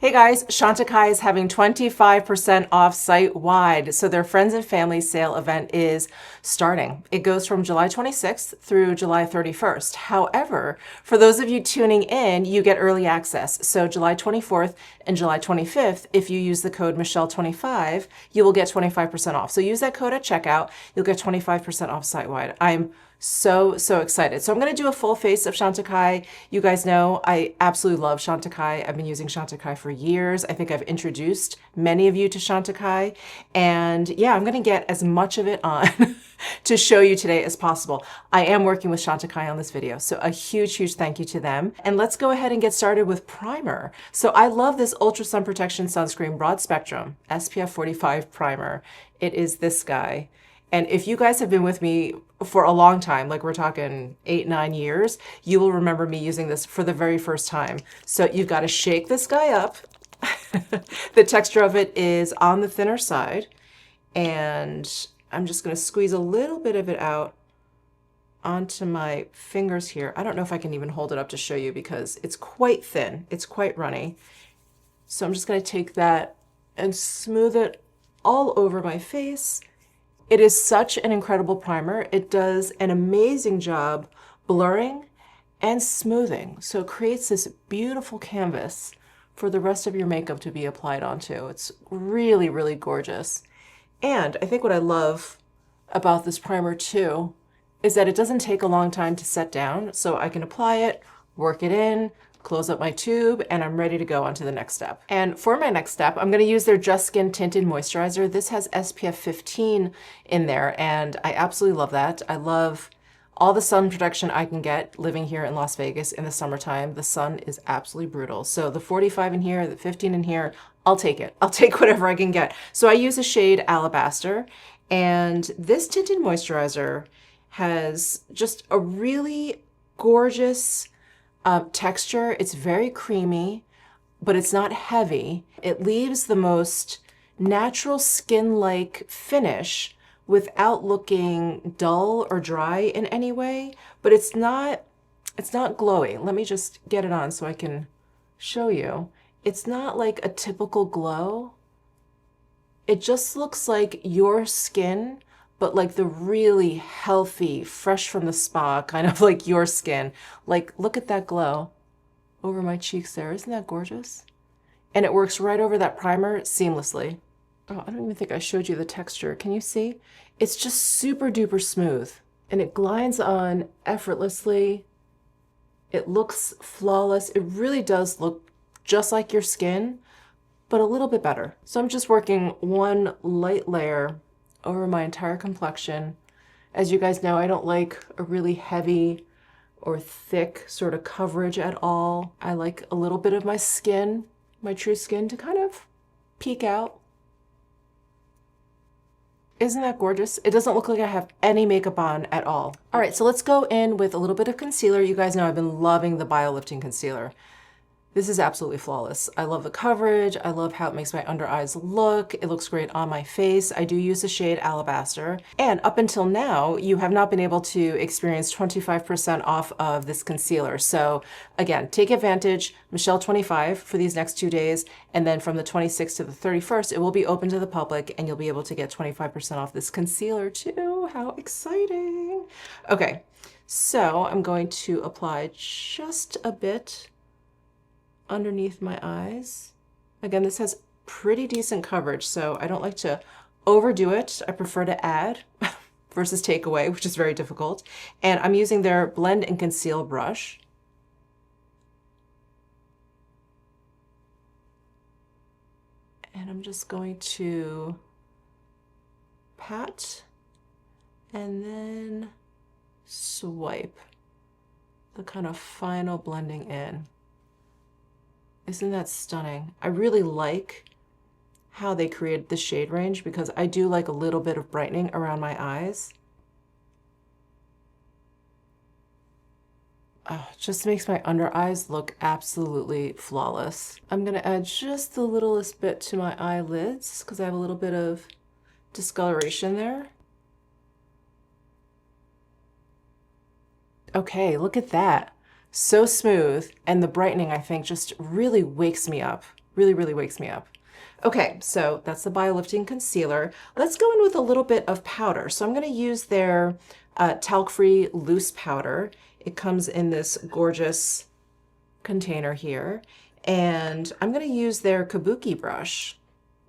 Hey guys, Chantecaille is having 25% off site-wide. So their friends and family sale event is starting. It goes from July 26th through July 31st. However, for those of you tuning in, you get early access. So July 24th and July 25th, if you use the code Michele25, you will get 25% off. So use that code at checkout. You'll get 25% off site-wide. I'm so excited. So I'm going to do a full face of Chantecaille. You guys know I absolutely love Chantecaille. I've been using Chantecaille for years. I think I've introduced many of you to Chantecaille. And yeah, I'm going to get as much of it on to show you today as possible. I am working with Chantecaille on this video, so a huge thank you to them. And let's go ahead and get started with primer. So I love this Ultra Sun Protection Sunscreen Broad Spectrum SPF 45 primer. It is this guy. And if you guys have been with me for a long time, like we're talking 8-9 years, you will remember me using this for the very first time. So you've got to shake this guy up. The texture of it is on the thinner side. And I'm just going to squeeze a little bit of it out onto my fingers here. I don't know if I can even hold it up to show you because it's quite thin. It's quite runny. So I'm just going to take that and smooth it all over my face. It is such an incredible primer. It does an amazing job blurring and smoothing. So it creates this beautiful canvas for the rest of your makeup to be applied onto. It's really gorgeous. And I think what I love about this primer too is that it doesn't take a long time to set down. So I can apply it, work it in, close up my tube, and I'm ready to go on to the next step. And for my next step, I'm going to use their Just Skin Tinted Moisturizer. This has SPF 15 in there, and I absolutely love that. I love all the sun protection I can get living here in Las Vegas in the summertime. The sun is absolutely brutal. So the 45 in here, the 15 in here, I'll take it. I'll take whatever I can get. So I use a shade Alabaster, and this tinted moisturizer has just a really gorgeous texture. It's very creamy, but it's not heavy. It leaves the most natural skin-like finish without looking dull or dry in any way, but it's not glowy. Let me just get it on so I can show you. It's not like a typical glow. It just looks like your skin, but like the really healthy, fresh from the spa, kind of like your skin. Like, look at that glow over my cheeks there. Isn't that gorgeous? And it works right over that primer seamlessly. Oh, I don't even think I showed you the texture. Can you see? It's just super duper smooth and it glides on effortlessly. It looks flawless. It really does look just like your skin, but a little bit better. So I'm just working one light layer over my entire complexion. As you guys know, I don't like a really heavy or thick sort of coverage at all. I like a little bit of my skin, my true skin, to kind of peek out. Isn't that gorgeous? It doesn't look like I have any makeup on at all. All right, so let's go in with a little bit of concealer. You guys know I've been loving the BioLifting concealer. This is absolutely flawless. I love the coverage. I love how it makes my under eyes look. It looks great on my face. I do use the shade Alabaster. And up until now, you have not been able to experience 25% off of this concealer. So again, take advantage, Michele25 for these next 2 days. And then from the 26th to the 31st, it will be open to the public and you'll be able to get 25% off this concealer too. How exciting. Okay, so I'm going to apply just a bit underneath my eyes. Again, this has pretty decent coverage, so I don't like to overdo it. I prefer to add versus take away, which is very difficult. And I'm using their Blend and Conceal brush. And I'm just going to pat and then swipe the kind of final blending in. Isn't that stunning? I really like how they created the shade range because I do like a little bit of brightening around my eyes. Oh, just makes my under eyes look absolutely flawless. I'm gonna add just the littlest bit to my eyelids because I have a little bit of discoloration there. Okay, look at that. So smooth, and the brightening, I think, just really wakes me up. Really, really wakes me up. Okay, so that's the Biolifting Concealer. Let's go in with a little bit of powder. So I'm going to use their talc-free loose powder. It comes in this gorgeous container here. And I'm going to use their Kabuki brush.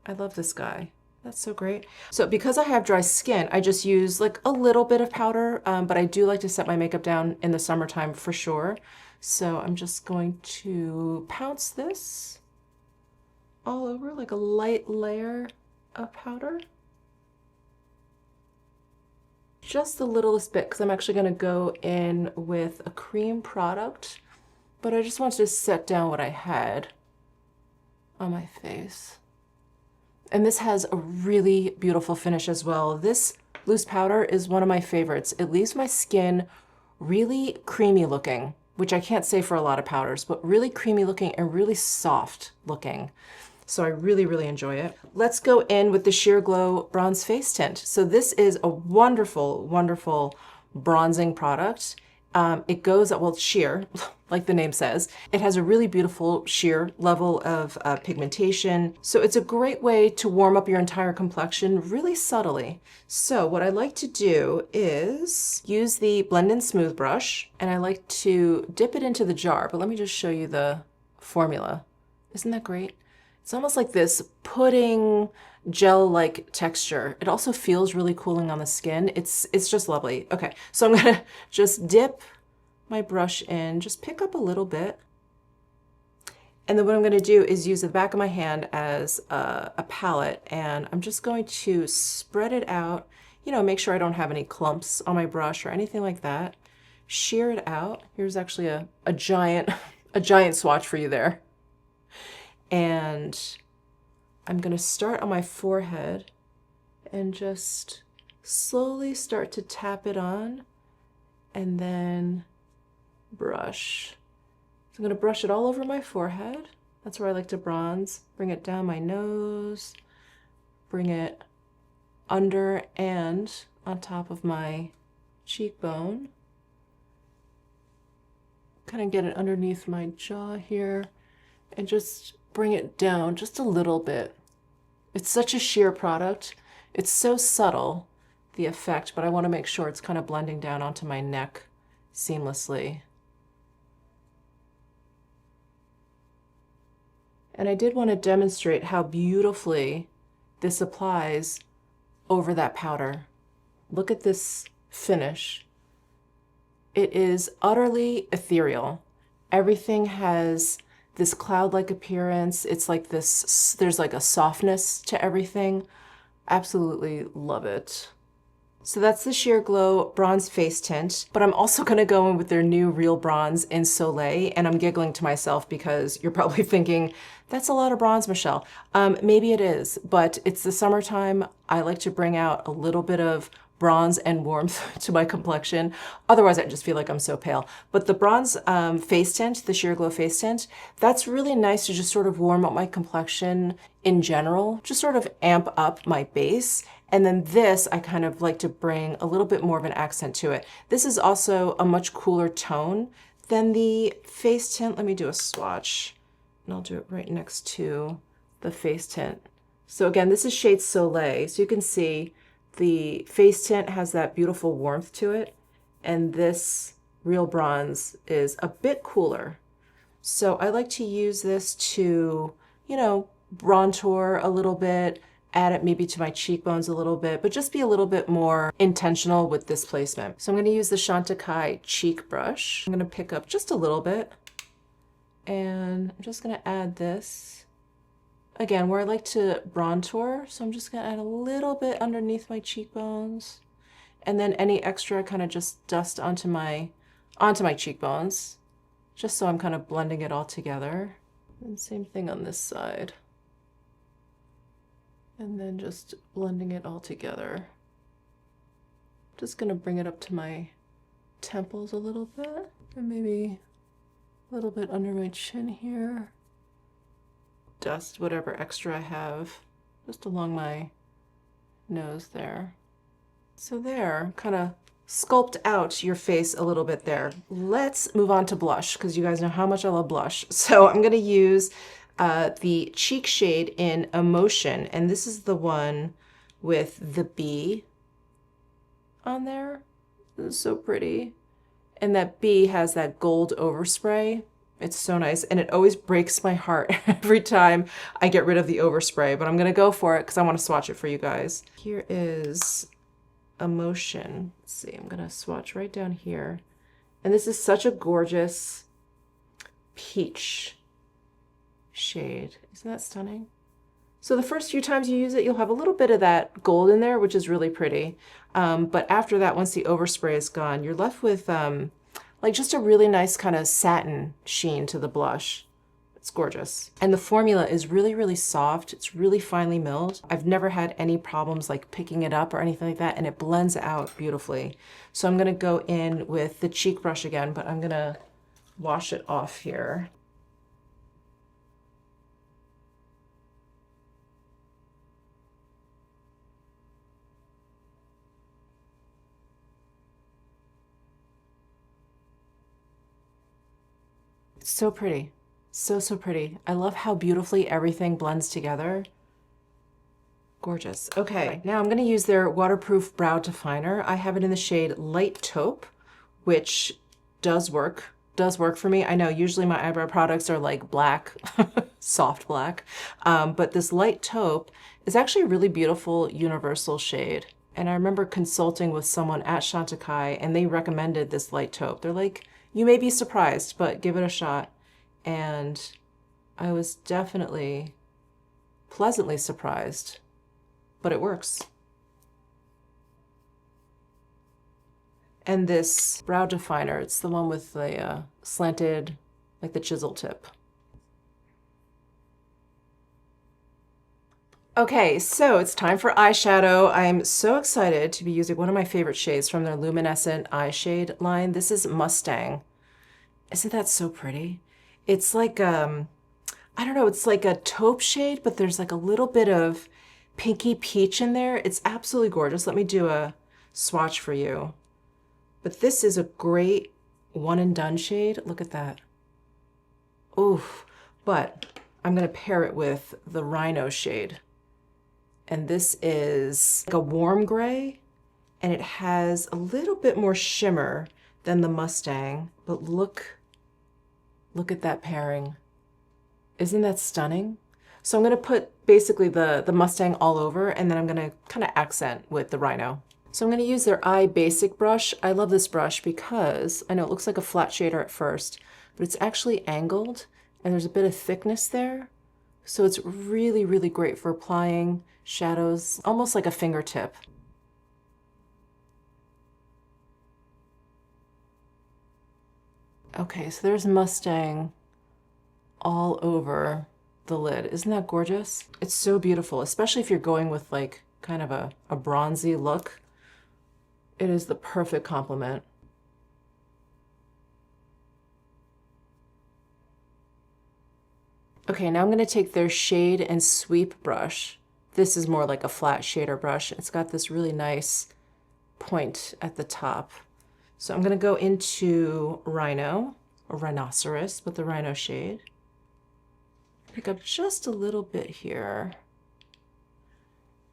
I love this guy. That's so great. So because I have dry skin, I just use like a little bit of powder, but I do like to set my makeup down in the summertime for sure. So I'm just going to pounce this all over like a light layer of powder. Just the littlest bit, because I'm actually going to go in with a cream product, but I just wanted to set down what I had on my face. And this has a really beautiful finish as well. This loose powder is one of my favorites. It leaves my skin really creamy looking, which I can't say for a lot of powders, but really creamy looking and really soft looking. So I really, really enjoy it. Let's go in with the Sheer Glow Bronze Face Tint. So this is a wonderful, wonderful bronzing product. It goes, well, it's sheer, like the name says. It has a really beautiful sheer level of pigmentation. So it's a great way to warm up your entire complexion really subtly. So what I like to do is use the Blend and Smooth brush, and I like to dip it into the jar, but let me just show you the formula. Isn't that great? It's almost like this pudding gel-like texture. It also feels really cooling on the skin. It's just lovely. Okay, so I'm gonna just dip my brush in, just pick up a little bit. And then what I'm gonna do is use the back of my hand as a palette, and I'm just going to spread it out, you know, make sure I don't have any clumps on my brush or anything like that. Shear it out. Here's actually a giant, a giant swatch for you there. And I'm going to start on my forehead and just slowly start to tap it on and then brush. So I'm going to brush it all over my forehead. That's where I like to bronze. Bring it down my nose, bring it under and on top of my cheekbone. Kind of get it underneath my jaw here and just bring it down just a little bit. It's such a sheer product. It's so subtle, the effect, but I want to make sure it's kind of blending down onto my neck seamlessly. And I did want to demonstrate how beautifully this applies over that powder. Look at this finish. It is utterly ethereal. Everything has this cloud-like appearance. It's like this, there's like a softness to everything. Absolutely love it. So that's the Sheer Glow Bronze Face Tint, but I'm also gonna go in with their new Real Bronze in Soleil, and I'm giggling to myself because you're probably thinking, that's a lot of bronze, Michelle. Maybe it is, but it's the summertime. I like to bring out a little bit of bronze and warmth to my complexion. Otherwise, I just feel like I'm so pale. But the bronze face tint, the Sheer Glow face tint, that's really nice to just sort of warm up my complexion in general, just sort of amp up my base. And then this, I kind of like to bring a little bit more of an accent to it. This is also a much cooler tone than the face tint. Let me do a swatch, and I'll do it right next to the face tint. So again, this is shade Soleil. So you can see the face tint has that beautiful warmth to it, and this Real Bronze is a bit cooler. So I like to use this to, you know, bronzer a little bit, add it maybe to my cheekbones a little bit, but just be a little bit more intentional with this placement. So I'm going to use the Chantecaille cheek brush. I'm going to pick up just a little bit, and I'm just going to add this. Again, where I like to bronzer, so I'm just gonna add a little bit underneath my cheekbones, and then any extra kind of just dust onto my cheekbones, just so I'm kind of blending it all together. And same thing on this side. And then just blending it all together. Just gonna bring it up to my temples a little bit, and maybe a little bit under my chin here. Dust whatever extra I have just along my nose there. So there, kind of sculpt out your face a little bit there. Let's move on to blush, because you guys know how much I love blush. So I'm going to use the cheek shade in Emotion, and this is the one with the bee on there. This is so pretty. And that bee has that gold overspray. It's so nice, and it always breaks my heart every time I get rid of the overspray, but I'm gonna go for it because I want to swatch it for you guys. Here is Emotion. Let's see, I'm gonna swatch right down here. And this is such a gorgeous peach shade. Isn't that stunning? So the first few times you use it, you'll have a little bit of that gold in there, which is really pretty. But after that, once the overspray is gone, you're left with like just a really nice kind of satin sheen to the blush. It's gorgeous. And the formula is really, really soft. It's really finely milled. I've never had any problems like picking it up or anything like that, and it blends out beautifully. So I'm gonna go in with the cheek brush again, but I'm gonna wash it off here. It's so pretty. So pretty. I love how beautifully everything blends together. Gorgeous. Okay, now I'm going to use their waterproof brow definer. I have it in the shade Light Taupe, which does work for me. I know usually my eyebrow products are like black, soft black, but this Light Taupe is actually a really beautiful universal shade. And I remember consulting with someone at Chantecaille, and they recommended this Light Taupe. They're like, you may be surprised, but give it a shot. And I was definitely pleasantly surprised, but it works. And this brow definer, it's the one with the slanted, like the chisel tip. Okay, so it's time for eyeshadow. I'm so excited to be using one of my favorite shades from their Luminescent eye shade line. This is Mustang. Isn't that so pretty? It's like, I don't know, it's like a taupe shade, but there's like a little bit of pinky peach in there. It's absolutely gorgeous. Let me do a swatch for you. But this is a great one and done shade. Look at that. Oof. But I'm gonna pair it with the Rhino shade. And this is like a warm gray, and it has a little bit more shimmer than the Mustang, but look at that pairing. Isn't that stunning? So I'm gonna put basically the Mustang all over, and then I'm gonna kind of accent with the Rhino. So I'm gonna use their Eye Basic brush. I love this brush because I know it looks like a flat shader at first, but it's actually angled, and there's a bit of thickness there. So it's really, really great for applying shadows, almost like a fingertip. Okay, so there's Mustang all over the lid. Isn't that gorgeous? It's so beautiful, especially if you're going with like kind of a bronzy look. It is the perfect complement. Okay, now I'm going to take their Shade and Sweep brush. This is more like a flat shader brush. It's got this really nice point at the top. So I'm going to go into Rhino, or Rhinoceros, with the Rhino shade. Pick up just a little bit here.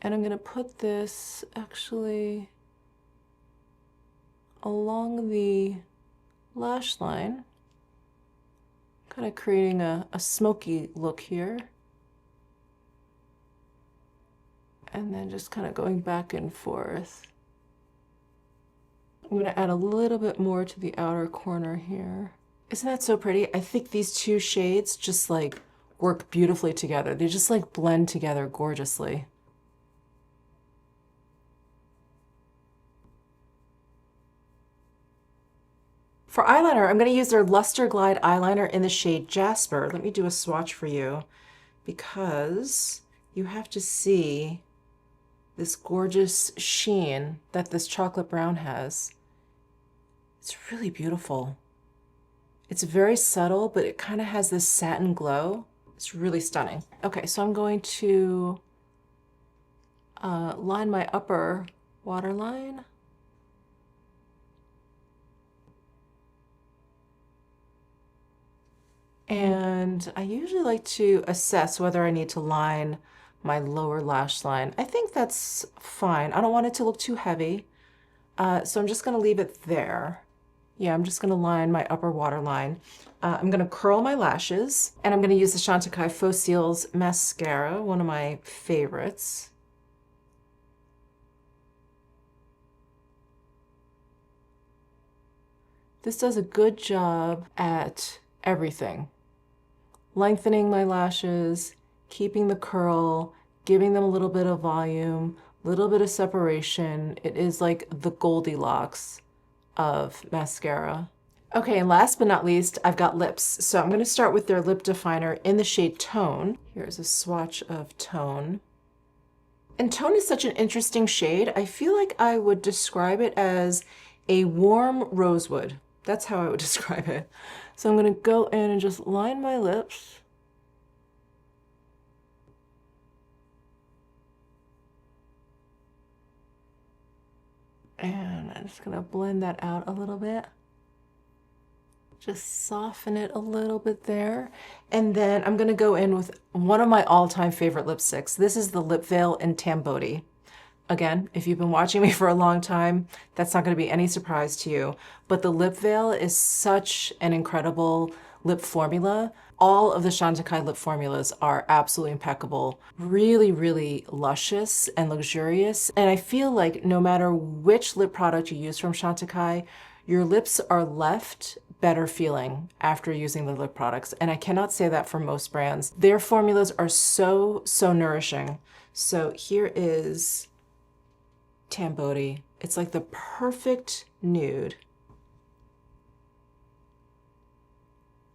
And I'm going to put this actually along the lash line, kind of creating a smoky look here. And then just kind of going back and forth. I'm going to add a little bit more to the outer corner here. Isn't that so pretty? I think these two shades just like work beautifully together. They just like blend together gorgeously. For eyeliner, I'm going to use their Luster Glide eyeliner in the shade Jasper. Let me do a swatch for you because you have to see this gorgeous sheen that this chocolate brown has. It's really beautiful. It's very subtle, but it kind of has this satin glow. It's really stunning. Okay, so I'm going to line my upper waterline. And I usually like to assess whether I need to line my lower lash line. I think that's fine. I don't want it to look too heavy. So I'm just gonna leave it there. Yeah, I'm just gonna line my upper waterline. I'm gonna curl my lashes, and I'm gonna use the Chantecaille Faux Cils Mascara, one of my favorites. This does a good job at everything. Lengthening my lashes, keeping the curl, giving them a little bit of volume, a little bit of separation. It is like the Goldilocks of mascara. Okay, and last but not least, I've got lips. So I'm gonna start with their lip definer in the shade Tone. Here's a swatch of Tone. And Tone is such an interesting shade. I feel like I would describe it as a warm rosewood. That's how I would describe it. So I'm gonna go in and just line my lips. And I'm just gonna blend that out a little bit. Just soften it a little bit there. And then I'm gonna go in with one of my all-time favorite lipsticks. This is the Lip Veil in Tamboti. Again, if you've been watching me for a long time, that's not gonna be any surprise to you. But the Lip Veil is such an incredible lip formula. All of the Chantecaille lip formulas are absolutely impeccable, really, really luscious and luxurious. And I feel like no matter which lip product you use from Chantecaille, your lips are left better feeling after using the lip products. And I cannot say that for most brands. Their formulas are so, so nourishing. So here is Tamboti. It's like the perfect nude.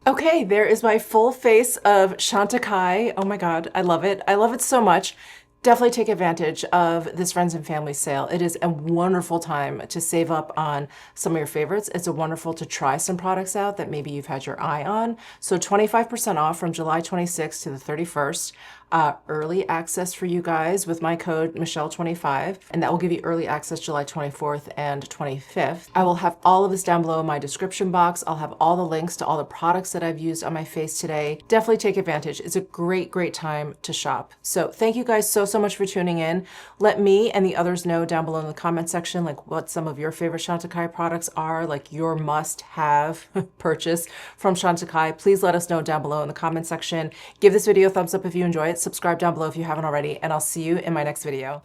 Okay, there is my full face of Chantecaille. Oh my God, I love it. I love it so much. Definitely take advantage of this friends and family sale. It is a wonderful time to save up on some of your favorites. It's a wonderful to try some products out that maybe you've had your eye on. So 25% off from July 26th to the 31st. Early access for you guys with my code Michele25, and that will give you early access July 24th and 25th. I will have all of this down below in my description box. I'll have all the links to all the products that I've used on my face today. Definitely take advantage. It's a great, great time to shop. So thank you guys so much for tuning in. Let me and the others know down below in the comment section, like what some of your favorite Chantecaille products are, like your must-have purchase from Chantecaille. Please let us know down below in the comment section. Give this video a thumbs up if you enjoy it. Subscribe down below if you haven't already, and I'll see you in my next video.